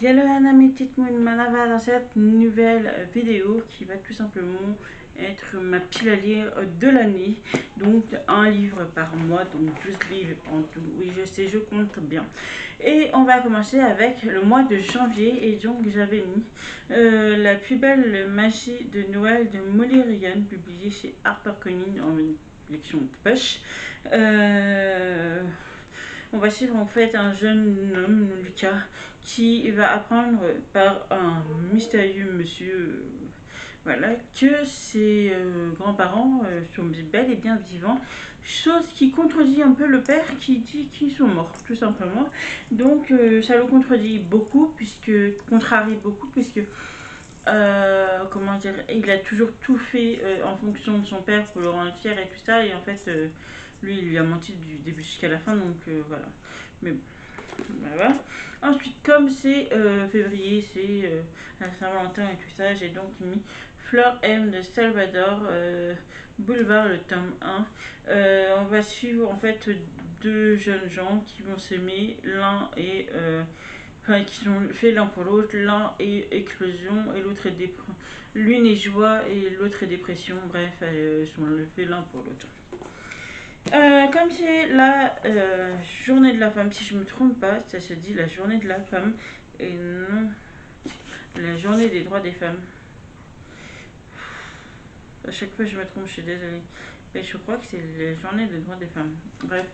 Hello mes petites Manava dans cette nouvelle vidéo qui va tout simplement être ma pile à lire de l'année. Donc un livre par mois, donc 12 livres en tout. Oui je sais, je compte bien. Et on va commencer avec le mois de janvier. Et donc j'avais mis La plus belle magie de Noël de Molly Regan, publié chez HarperCollins en collection poche. On va suivre en fait un jeune homme, Lucas, qui va apprendre par un mystérieux monsieur, voilà, que ses grands-parents sont bel et bien vivants, chose qui contredit un peu le père qui dit qu'ils sont morts, tout simplement. Donc ça le contredit beaucoup, contrarie beaucoup, puisque comment dire, il a toujours tout fait en fonction de son père pour le rendre fier et tout ça, et en fait lui il lui a menti du début jusqu'à la fin, donc voilà. Mais bon, voilà. Ensuite, comme c'est février, c'est la Saint-Valentin et tout ça, j'ai donc mis Fleur M de Salvador, Boulevard, le tome 1. On va suivre en fait deux jeunes gens qui vont s'aimer, l'un est enfin, qui sont faits l'un pour l'autre, l'un est éclosion et l'autre est dépression. L'une est joie et l'autre est dépression, bref, elles sont faits l'un pour l'autre. Comme c'est la journée de la femme, si je me trompe pas, ça se dit la journée de la femme et non la journée des droits des femmes. À chaque fois je me trompe, je suis désolée. Mais je crois que c'est la journée des droits des femmes. Bref,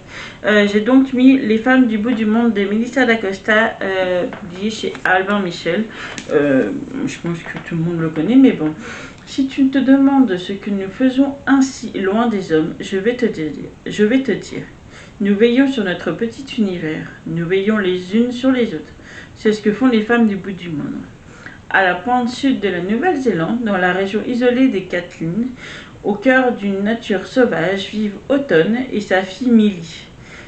j'ai donc mis Les femmes du bout du monde de Melissa d'Acosta, publié chez Albin Michel. Je pense que tout le monde le connaît, mais bon. Si tu te demandes ce que nous faisons ainsi loin des hommes, je vais te dire. Nous veillons sur notre petit univers. Nous veillons les unes sur les autres. C'est ce que font les femmes du bout du monde. À la pointe sud de la Nouvelle-Zélande, dans la région isolée des Catlins, au cœur d'une nature sauvage, vivent Automne et sa fille Millie.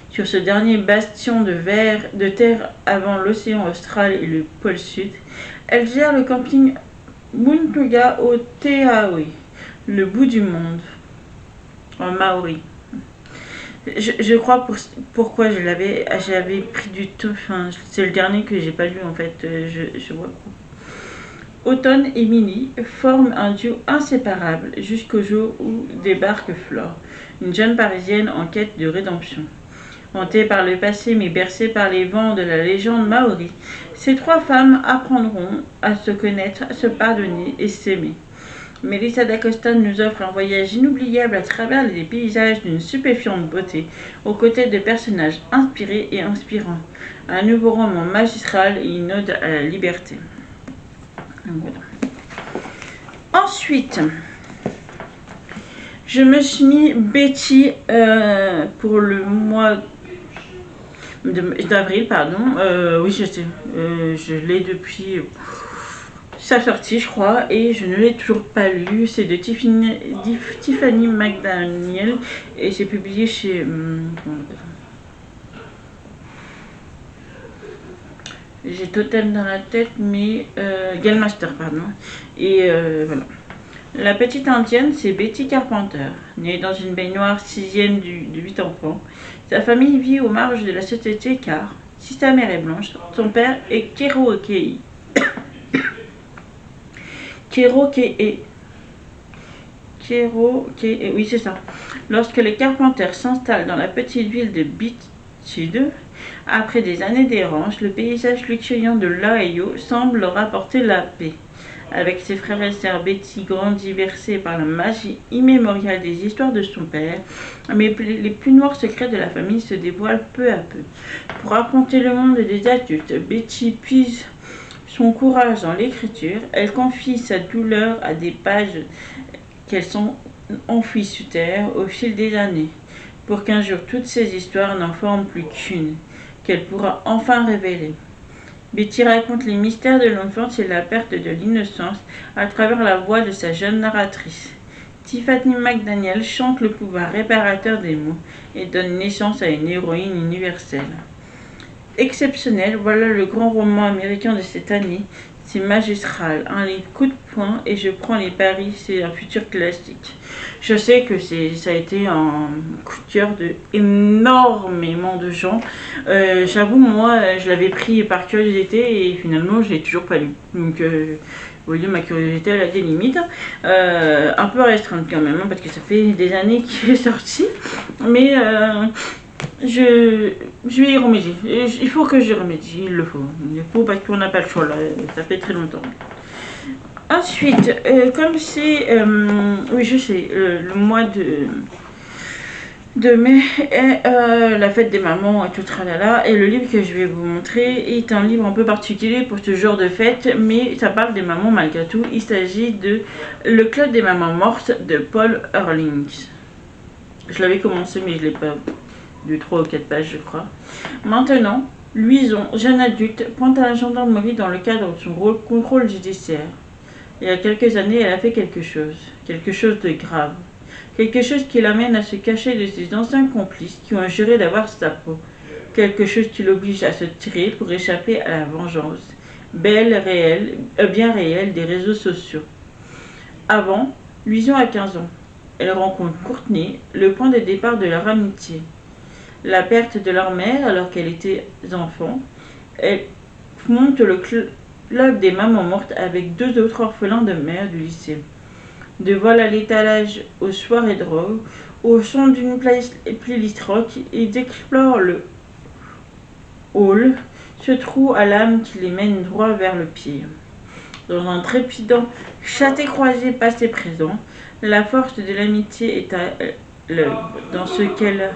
Sur ce dernier bastion de terre avant l'océan austral et le pôle sud, elle gère le camping Muntuga au Teahui, le bout du monde, en maori. Je crois pourquoi j'avais pris du temps. Enfin, c'est le dernier que j'ai pas lu en fait. Je vois. Automne et Millie forment un duo inséparable jusqu'au jour où débarque Flore, une jeune parisienne en quête de rédemption. Hantée par le passé mais bercée par les vents de la légende maori, ces trois femmes apprendront à se connaître, à se pardonner et s'aimer. Melissa d'Acosta nous offre un voyage inoubliable à travers les paysages d'une stupéfiante beauté, aux côtés de personnages inspirés et inspirants. Un nouveau roman magistral et une ode à la liberté. Voilà. Ensuite, je me suis mis Betty pour le mois d'avril, pardon. Oui, je sais. Je l'ai depuis sa sortie, je crois, et je ne l'ai toujours pas lu. C'est de Tiffany McDaniel et c'est publié chez. J'ai Totem dans la tête, mais Galmaster, pardon. Et voilà. La petite indienne, c'est Betty Carpenter, née dans une baignoire sixième de 8 enfants. Sa famille vit aux marges de la société car, si sa mère est blanche, son père est Cherokee. Cherokee, oui c'est ça. Lorsque les Carpenters s'installent dans la petite ville de Beachside, après des années d'errance, le paysage luxuriant de l'Ohio semble leur apporter la paix. Avec ses frères et sœurs, Betty grandit bercée par la magie immémoriale des histoires de son père, mais les plus noirs secrets de la famille se dévoilent peu à peu. Pour affronter le monde des adultes, Betty puise son courage dans l'écriture. Elle confie sa douleur à des pages qu'elles sont enfouies sous terre au fil des années, pour qu'un jour toutes ces histoires n'en forment plus qu'une, qu'elle pourra enfin révéler. Betty raconte les mystères de l'enfance et la perte de l'innocence à travers la voix de sa jeune narratrice. Tiffany McDaniel chante le pouvoir réparateur des mots et donne naissance à une héroïne universelle. Exceptionnel, voilà le grand roman américain de cette année. C'est magistral, un livre coup de poing et je prends les paris, c'est un futur classique. Je sais que ça a été un coup de cœur de énormément de gens. J'avoue, moi, je l'avais pris par curiosité et finalement, je l'ai toujours pas lu. Donc, vous voyez, ma curiosité, elle a des limites. Un peu restreinte quand même, hein, parce que ça fait des années qu'il est sorti. Mais je vais y remédier. Il faut que j'y remédie, il le faut. Il faut parce qu'on n'a pas le choix là, ça fait très longtemps. Ensuite, comme c'est, oui je sais, le mois de mai est la fête des mamans et tout tralala, et le livre que je vais vous montrer est un livre un peu particulier pour ce genre de fête, mais ça parle des mamans malgré tout. Il s'agit de Le Club des mamans mortes de Paul Ehrlich. Je l'avais commencé mais je l'ai pas de 3 ou 4 pages, je crois. Maintenant, Louison, jeune adulte, pointe à la gendarmerie dans le cadre de son contrôle judiciaire. Il y a quelques années, elle a fait quelque chose de grave. Quelque chose qui l'amène à se cacher de ses anciens complices qui ont juré d'avoir sa peau. Quelque chose qui l'oblige à se tirer pour échapper à la vengeance, bien réelle des réseaux sociaux. Avant, Louison a 15 ans. Elle rencontre Courtney, le point de départ de leur amitié. La perte de leur mère alors qu'elle était enfant. Elle monte le club des mamans mortes avec 2 autres orphelins de mère du lycée. De vol à l'étalage aux soirées drogue, au son d'une playlist rock, ils explorent le hall, ce trou à l'âme qui les mène droit vers le pire. Dans un trépidant chassé-croisé passé-présent, la force de l'amitié est à l'œuvre dans ce qu'elle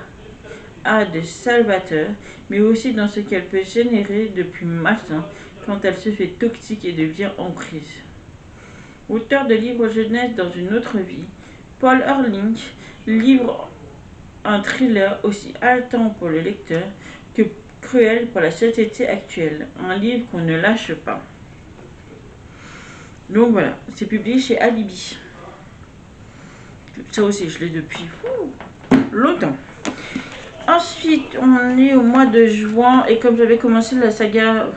a de salvateur, mais aussi dans ce qu'elle peut générer de plus malsain quand elle se fait toxique et devient emprise. Auteur de livres jeunesse dans une autre vie, Paul Ehrlich livre un thriller aussi haletant pour le lecteur que cruel pour la société actuelle, un livre qu'on ne lâche pas. Donc voilà, c'est publié chez Alibi. Ça aussi, je l'ai depuis longtemps. Ensuite, on est au mois de juin et comme j'avais commencé la saga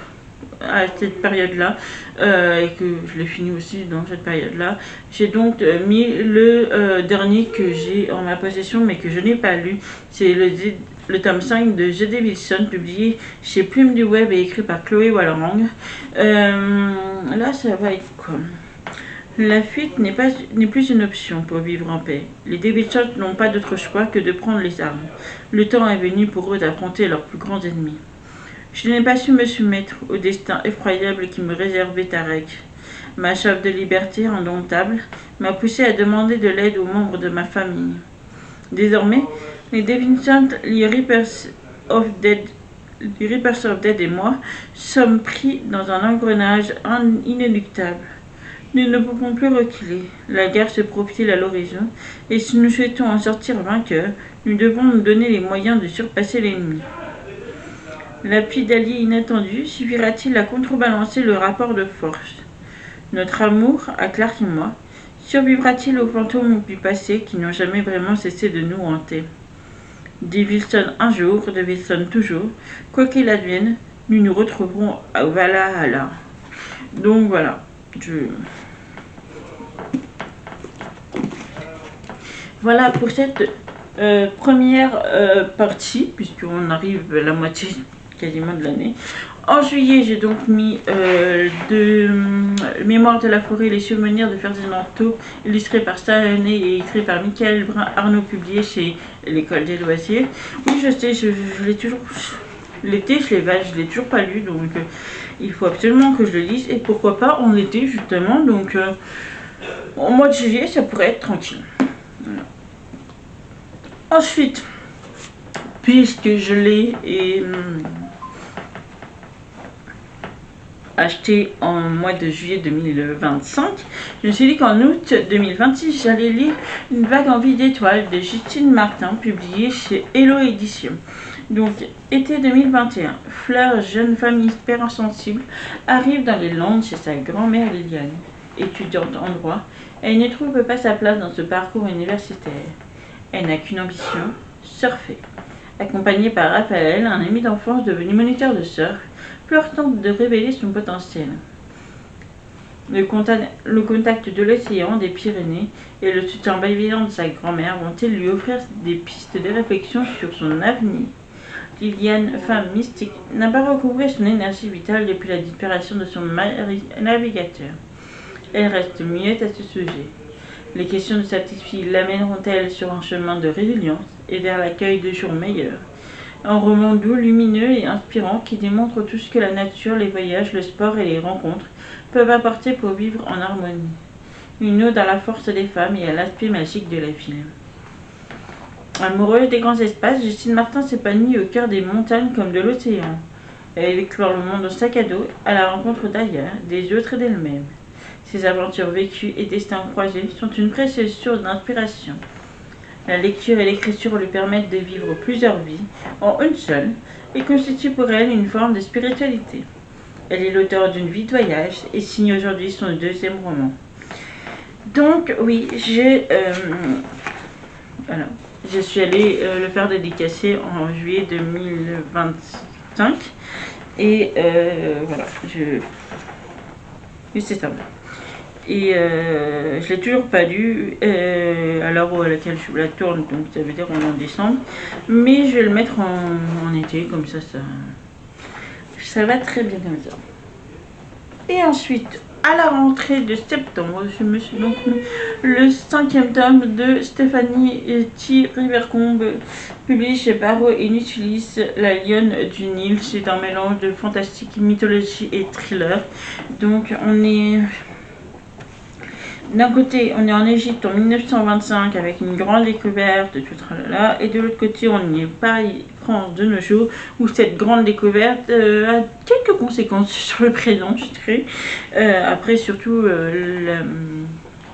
à cette période-là et que je l'ai fini aussi dans cette période-là, j'ai donc mis le dernier que j'ai en ma possession mais que je n'ai pas lu. C'est le tome 5 de J.D. Wilson, publié chez Plume du Web et écrit par Chloé Wallerang. Là, ça va être quoi ? La fuite n'est plus une option pour vivre en paix. Les Davidson n'ont pas d'autre choix que de prendre les armes. Le temps est venu pour eux d'affronter leurs plus grands ennemis. Je n'ai pas su me soumettre au destin effroyable qui me réservait Tarek. Ma soif de liberté indomptable m'a poussé à demander de l'aide aux membres de ma famille. Désormais, les Davidson, les Reapers of Dead et moi sommes pris dans un engrenage inéluctable. Nous ne pouvons plus reculer. La guerre se profile à l'horizon, et si nous souhaitons en sortir vainqueurs, nous devons nous donner les moyens de surpasser l'ennemi. L'appui d'alliés inattendus suffira-t-il à contrebalancer le rapport de force ? Notre amour, à Clark et moi, survivra-t-il aux fantômes du passé qui n'ont jamais vraiment cessé de nous hanter ? Des Wilson un jour, de Wilson toujours, quoi qu'il advienne, nous nous retrouverons à Valhalla. Donc voilà. Voilà pour cette première partie, puisqu'on arrive à la moitié quasiment de l'année. En juillet, j'ai donc mis Mémoire de la forêt, les souvenirs de Ferdinand Tau, illustré par Stallone et écrit par Michael Brun-Arnaud, publié chez l'École des loisirs. Oui, je sais, je l'ai toujours... L'été, je l'ai toujours pas lu, donc il faut absolument que je le lise. Et pourquoi pas en été, justement. Donc, au mois de juillet, ça pourrait être tranquille. Voilà. Ensuite, puisque je l'ai acheté en mois de juillet 2025, je me suis dit qu'en août 2026, j'allais lire Une vague envie d'étoiles de Justine Martin, publiée chez Hello Éditions. Donc, été 2021, Fleur, jeune femme hypersensible, arrive dans les Landes chez sa grand-mère Liliane. Étudiante en droit, elle ne trouve pas sa place dans ce parcours universitaire. Elle n'a qu'une ambition, surfer. Accompagnée par Raphaël, un ami d'enfance devenu moniteur de surf, Fleur tente de révéler son potentiel. Le contact de l'océan, des Pyrénées et le soutien bienveillant de sa grand-mère vont-ils lui offrir des pistes de réflexion sur son avenir? Liliane, femme mystique, n'a pas recouvré son énergie vitale depuis la disparition de son mari navigateur. Elle reste muette à ce sujet. Les questions de sa petite fille l'amèneront-elles sur un chemin de résilience et vers l'accueil de jours meilleurs? Un roman doux, lumineux et inspirant qui démontre tout ce que la nature, les voyages, le sport et les rencontres peuvent apporter pour vivre en harmonie. Une ode à la force des femmes et à l'aspect magique de la ville. Amoureuse des grands espaces, Justine Martin s'épanouit au cœur des montagnes comme de l'océan. Elle explore le monde en sac à dos, à la rencontre d'ailleurs, des autres et d'elle-même. Ses aventures vécues et destins croisés sont une précieuse source d'inspiration. La lecture et l'écriture lui permettent de vivre plusieurs vies en une seule et constituent pour elle une forme de spiritualité. Elle est l'auteure d'une vie de voyage et signe aujourd'hui son deuxième roman. Donc oui, je suis allée le faire dédicacer en juillet 2025 et voilà, oui, c'est ça. Et je l'ai toujours pas lu à l'heure à laquelle je la tourne, donc ça veut dire on est en décembre. Mais je vais le mettre en été, comme ça va très bien comme ça. Et ensuite, à la rentrée de septembre, je me suis donc lu le 5e tome de Stéphanie Thie-Rivercombe, publié chez Barreau et Nutulis, La Lionne du Nil. C'est un mélange de fantastique, mythologie et thriller. Donc on est... D'un côté, on est en Égypte en 1925 avec une grande découverte, tout là, et de l'autre côté, on est Paris, France de nos jours, où cette grande découverte a quelques conséquences sur le présent, je dirais. Après, surtout,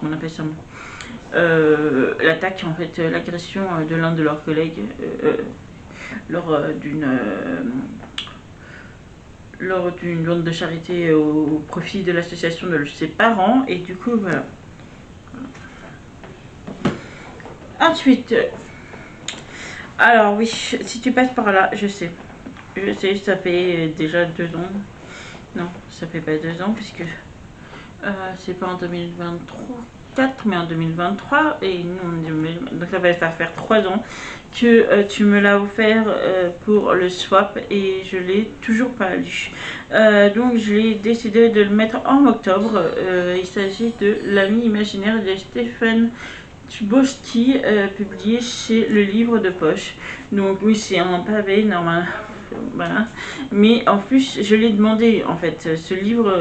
on appelle ça l'attaque, en fait, l'agression de l'un de leurs collègues lors d'une vente de charité au profit de l'association de ses parents, et du coup, voilà. Ensuite, alors oui, si tu passes par là, je sais, ça fait déjà 2 ans. Non, ça fait pas 2 ans puisque c'est pas en 2024 mais en 2023 et nous, donc ça va faire 3 ans que tu me l'as offert pour le swap et je l'ai toujours pas lu. Donc j'ai décidé de le mettre en octobre. Il s'agit de L'ami imaginaire de Stéphane Chbosky, publié chez Le Livre de Poche. Donc oui, c'est un pavé normal, voilà. Mais en plus, je l'ai demandé en fait. Ce livre,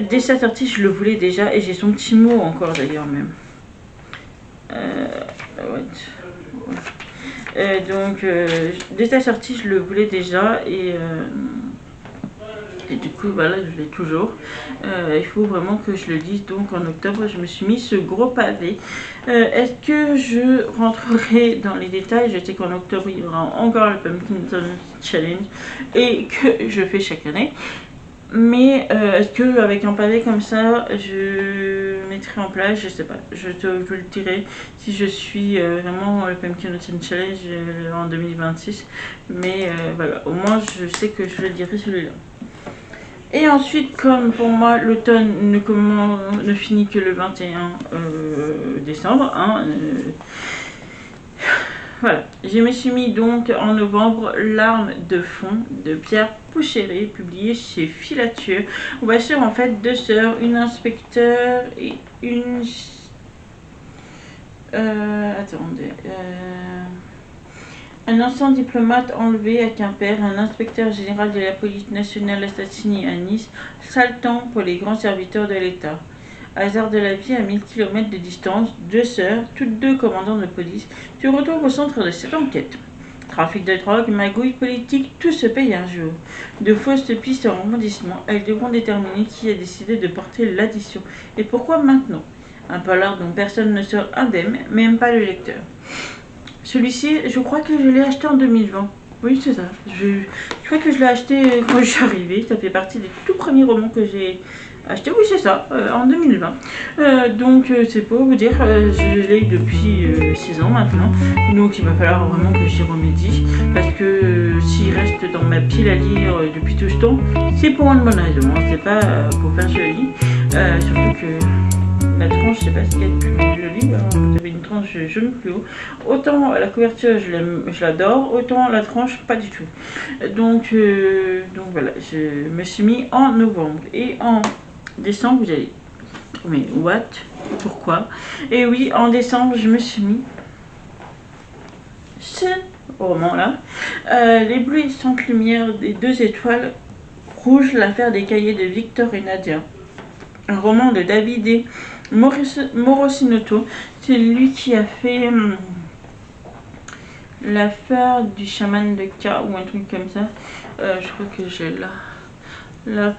dès sa sortie, je le voulais déjà et j'ai son petit mot encore d'ailleurs même. Donc dès sa sortie, je le voulais déjà et du coup voilà, je l'ai toujours. Il faut vraiment que je le lise. Donc en octobre je me suis mis ce gros pavé. Est-ce que je rentrerai dans les détails? Je sais qu'en octobre il y aura encore le Pumpkin Challenge et que je fais chaque année. Mais est-ce que avec un pavé comme ça je mettrai en place? Je sais pas, je le dirai si je suis vraiment le Pumpkin Challenge en 2026. Mais voilà, au moins je sais que je le dirai celui-là. Et ensuite, comme pour moi, l'automne ne finit que le 21 décembre. Hein, voilà. Je me suis mis donc en novembre Larmes de fond de Pierre Pouchéry, publié chez Filatue. On va sur en fait 2 sœurs, une inspecteur et une... attendez... Un ancien diplomate enlevé à Quimper, un inspecteur général de la police nationale assassiné à Nice, sale temps pour les grands serviteurs de l'État. Hasard de la vie, à 1000 km de distance, 2 sœurs, toutes 2 commandants de police, se retrouvent au centre de cette enquête. Trafic de drogue, magouille politique, tout se paye un jour. De fausses pistes en rebondissement, elles devront déterminer qui a décidé de porter l'addition. Et pourquoi maintenant? Un polar dont personne ne sort indemne, même pas le lecteur. Celui-ci, je crois que je l'ai acheté en 2020. Oui, c'est ça. Je crois que je l'ai acheté quand je suis arrivée. Ça fait partie des tout premiers romans que j'ai acheté, oui c'est ça, en 2020. Donc c'est pour vous dire, je l'ai depuis 6 ans maintenant, donc il va falloir vraiment que j'y remédie, parce que s'il reste dans ma pile à lire depuis tout ce temps, c'est pour une bonne raison, hein, c'est pas pour faire joli, surtout que la tranche, je sais pas ce qu'il y a de plus joli, hein, vous avez une tranche jaune fluo, autant la couverture je l'adore, autant la tranche pas du tout. Donc voilà, je me suis mis en novembre et en décembre, vous allez, mais what, pourquoi? Et oui, en décembre, je me suis mis ce roman là, l'éblouissante lumière des 2 étoiles rouges, l'affaire des cahiers de Victor et Nadia, un roman de Davide Morosinotto. C'est lui qui a fait l'affaire du chaman de K ou un truc comme ça. Je crois que j'ai là la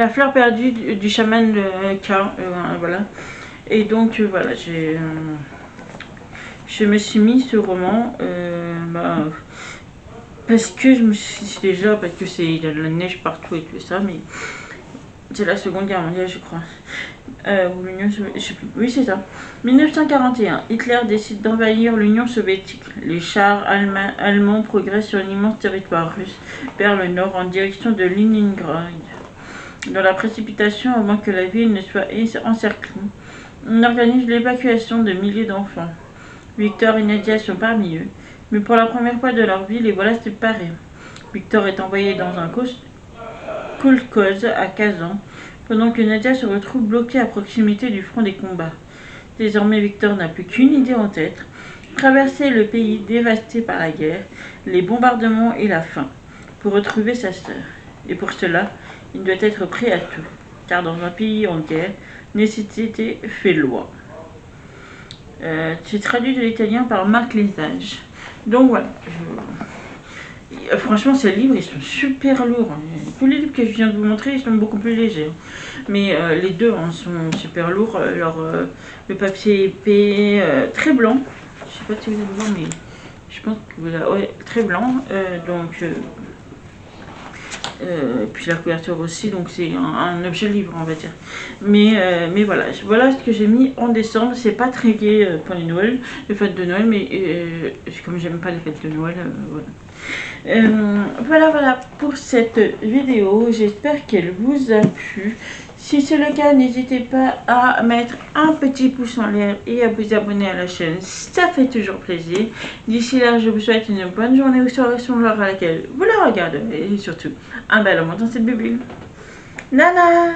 fleur perdue du chaman de K, voilà. Et donc voilà, je me suis mis ce roman parce que je me suis dit déjà, parce que il y a de la neige partout et tout ça, mais c'est la Seconde Guerre mondiale, je crois. Ou l'Union soviétique, je sais plus. Oui, c'est ça. 1941, Hitler décide d'envahir l'Union soviétique. Les chars allemands progressent sur l'immense territoire russe vers le nord en direction de Leningrad. Dans la précipitation, avant que la ville ne soit encerclée, on organise l'évacuation de milliers d'enfants. Victor et Nadia sont parmi eux, mais pour la première fois de leur vie, les voilà séparés. Victor est envoyé dans un kolkhoz à Kazan, pendant que Nadia se retrouve bloquée à proximité du front des combats. Désormais, Victor n'a plus qu'une idée en tête, traverser le pays dévasté par la guerre, les bombardements et la faim, pour retrouver sa sœur. Et pour cela, il doit être prêt à tout, car dans un pays en guerre, nécessité fait loi. C'est traduit de l'italien par Marc Lesage. Donc voilà, franchement ces livres ils sont super lourds. Tous les livres que je viens de vous montrer ils sont beaucoup plus légers. Mais les deux sont super lourds. Le papier épais, très blanc. Je sais pas si vous avez vu, mais je pense que voilà, ouais, très blanc. Puis la couverture aussi, donc c'est un objet livre on va dire. Mais voilà ce que j'ai mis en décembre. C'est pas très gai pour les Noël, les fêtes de Noël, mais comme j'aime pas les fêtes de Noël, voilà. Voilà pour cette vidéo, j'espère qu'elle vous a plu. Si c'est le cas, n'hésitez pas à mettre un petit pouce en l'air et à vous abonner à la chaîne, ça fait toujours plaisir. D'ici là, je vous souhaite une bonne journée ou soirée selon l'heure à laquelle vous la regardez, et surtout un bel moment dans cette bulle. Nana!